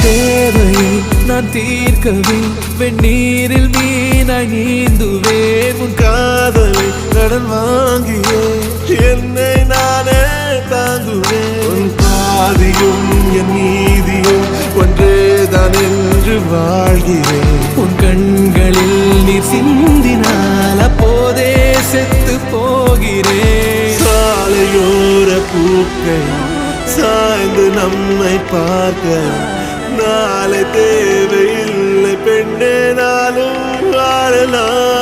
தேவையை நான் தீர்க்கவே வெந்நீரில் மீனாய் நீந்துவேன். உன் காதலை கடன் வாங்கியே என்னை நானே தாங்குவேன். உன் பாதியும் என் நீதியும் ஒன்றேதான் என்று வாழ்கிறேன். உன் கண்களில் நீர் சிந்தினால் அப்போதே செத்து போகிறேன். சாலையோர பூக்கள் சாய்ந்து நம்மை பார்க்க நாளை தேவையில்லை பெண்ணே நாளும் வாழலாம்.